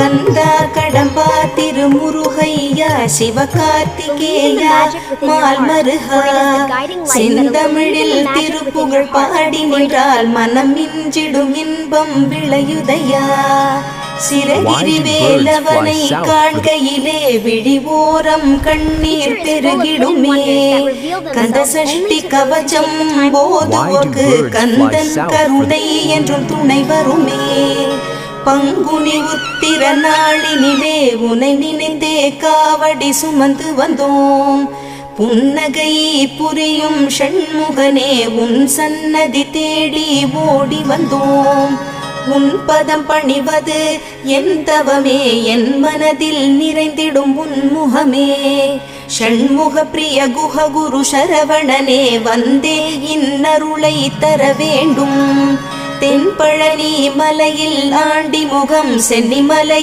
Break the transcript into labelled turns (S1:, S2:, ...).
S1: கந்தா கடம்பா திருமுருகையா சிவகார்த்திகேயா மால்மருகா செந்தமிழில் திருப்புகழ் பாடி நின்றால் மனம் மிஞ்சிடும் இன்பம் விளையுதையா சிறகிரி வேலவனை காண்கையிலே விழிவோரம் கண்ணீர் பெருகிடுமே கந்த சஷ்டி கவச்சம் போதுவோர்க்கு கந்தன் கருணை என்றும் துணை வருமே பங்குனி உத்திர நாளினிலே உனை நினைந்தே காவடி சுமந்து வந்தோம் புன்னகை புரியும் ஷண்முகனே உன் சன்னதி தேடி ஓடி வந்தோம் உன் பதம் பணிவது என் தவமே என் மனதில் நிறைந்திடும் உன் முகமே ஷண்முக பிரிய குஹ குரு சரவணனே வந்தே இன்னருளை தர வேண்டும் தென்பழனி மலையில் ஆண்டி முகம் சென்னிமலை